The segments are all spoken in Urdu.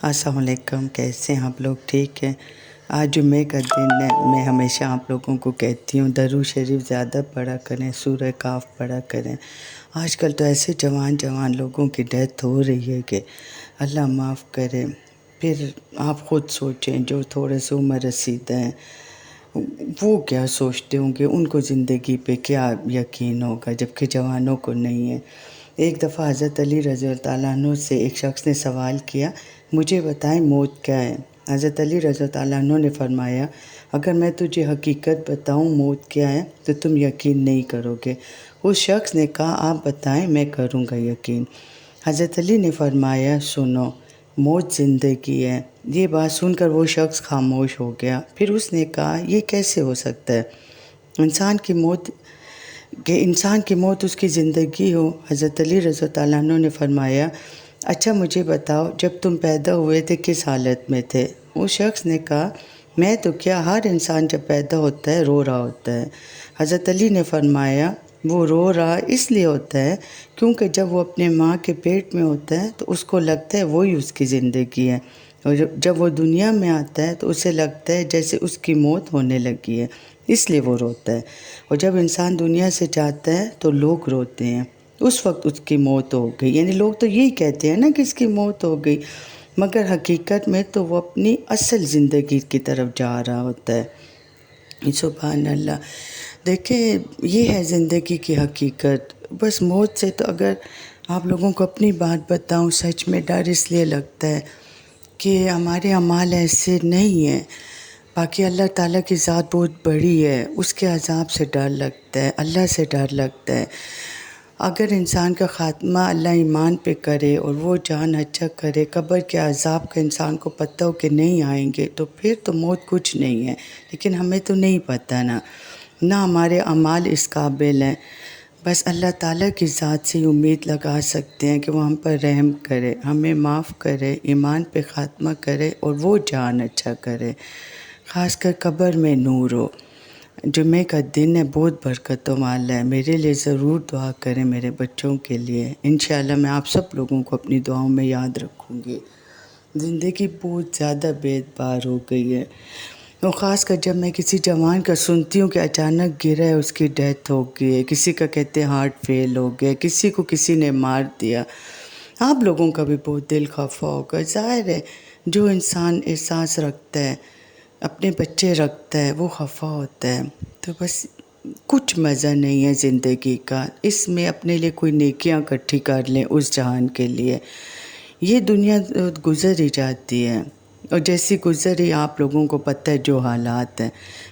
السلام علیکم، کیسے ہیں آپ لوگ؟ ٹھیک ہے؟ آج جمعے کا دن ہے۔ میں ہمیشہ آپ لوگوں کو کہتی ہوں درود شریف زیادہ پڑھا کریں، سورہ کاف پڑھا کریں۔ آج کل تو ایسے جوان لوگوں کی ڈیتھ ہو رہی ہے کہ اللہ معاف کرے۔ پھر آپ خود سوچیں، جو تھوڑے سے عمر رسیدہ ہیں وہ کیا سوچتے ہوں گے، ان کو زندگی پہ کیا یقین ہوگا، جبکہ جوانوں کو نہیں ہے۔ ایک دفعہ حضرت علی رضی اللہ عنہ سے ایک شخص نے سوال کیا، مجھے بتائیں موت کیا ہے؟ حضرت علی رضی اللہ عنہ نے فرمایا، اگر میں تجھے حقیقت بتاؤں موت کیا ہے تو تم یقین نہیں کرو گے۔ اس شخص نے کہا، آپ بتائیں، میں کروں گا یقین۔ حضرت علی نے فرمایا، سنو، موت زندگی ہے۔ یہ بات سن کر وہ شخص خاموش ہو گیا۔ پھر اس نے کہا، یہ کیسے ہو سکتا ہے انسان کی موت اس کی زندگی ہو؟ حضرت علی رضی اللہ عنہ نے فرمایا، اچھا مجھے بتاؤ، جب تم پیدا ہوئے تھے کس حالت میں تھے؟ اس شخص نے کہا، میں تو کیا، ہر انسان جب پیدا ہوتا ہے رو رہا ہوتا ہے۔ حضرت علی نے فرمایا، وہ رو رہا اس لیے ہوتا ہے کیونکہ جب وہ اپنے ماں کے پیٹ میں ہوتا ہے تو اس کو لگتا ہے وہی اس کی زندگی ہے، اور جب وہ دنیا میں آتا ہے تو اسے لگتا ہے جیسے اس کی موت ہونے لگی ہے، اس لیے وہ روتا ہے۔ اور جب انسان دنیا سے جاتا ہے تو لوگ روتے ہیں، اس وقت اس کی موت ہو گئی۔ یعنی لوگ تو یہی کہتے ہیں نا کہ اس کی موت ہو گئی، مگر حقیقت میں تو وہ اپنی اصل زندگی کی طرف جا رہا ہوتا ہے۔ سبحان اللہ۔ دیکھیں، یہ ہے زندگی کی حقیقت۔ بس موت سے تو اگر آپ لوگوں کو اپنی بات بتاؤں، سچ میں ڈر اس لیے لگتا ہے کہ ہمارے اعمال ایسے نہیں ہیں۔ باقی اللہ تعالیٰ کی ذات بہت بڑی ہے، اس کے عذاب سے ڈر لگتا ہے، اللہ سے ڈر لگتا ہے۔ اگر انسان کا خاتمہ اللہ ایمان پہ کرے اور وہ جان اچھا کرے، قبر کے عذاب کا انسان کو پتہ ہو کہ نہیں آئیں گے، تو پھر تو موت کچھ نہیں ہے۔ لیکن ہمیں تو نہیں پتہ، نہ ہمارے اعمال اس قابل ہیں۔ بس اللہ تعالیٰ کی ذات سے امید لگا سکتے ہیں کہ وہ ہم پر رحم کرے، ہمیں معاف کرے، ایمان پہ خاتمہ کرے اور وہ جان اچھا کرے، خاص کر قبر میں نور ہو۔ جمعے کا دن ہے، بہت برکتوں والا ہے۔ میرے لیے ضرور دعا کریں، میرے بچوں کے لیے۔ انشاءاللہ میں آپ سب لوگوں کو اپنی دعاؤں میں یاد رکھوں گی۔ زندگی بہت زیادہ بے اعتبار ہو گئی ہے، اور خاص کر جب میں کسی جوان کا سنتی ہوں کہ اچانک گرا ہے، اس کی ڈیتھ ہو گئی ہے، کسی کا کہتے ہیں ہارٹ فیل ہو گیا، کسی کو کسی نے مار دیا، آپ لوگوں کا بھی بہت دل خفا ہوگا۔ ظاہر ہے جو انسان احساس رکھتا ہے، اپنے بچے رکھتا ہے، وہ خفا ہوتا ہے۔ تو بس کچھ مزہ نہیں ہے زندگی کا، اس میں اپنے لیے کوئی نیکیاں اکٹھی کر لیں اس جہان کے لیے۔ یہ دنیا گزر ہی جاتی ہے، اور جیسی گزری آپ لوگوں کو پتہ ہے جو حالات ہیں۔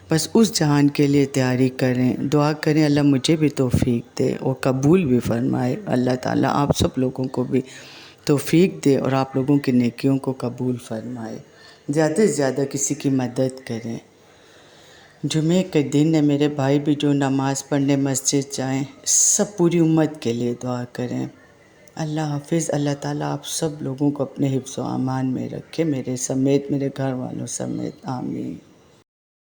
بس اس جہان کے لیے تیاری کریں، دعا کریں اللہ مجھے بھی توفیق دے اور قبول بھی فرمائے۔ اللہ تعالیٰ آپ سب لوگوں کو بھی توفیق دے اور آپ لوگوں کی نیکیوں کو قبول فرمائے۔ زیادہ سے زیادہ کسی کی مدد کریں۔ جمعے کے دن ہے، میرے بھائی بھی جو نماز پڑھنے مسجد جائیں، سب پوری امت کے لیے دعا کریں۔ اللہ حافظ۔ اللہ تعالیٰ آپ سب لوگوں کو اپنے حفظ و امان میں رکھے، میرے سمیت، میرے گھر والوں سمیت، آمین۔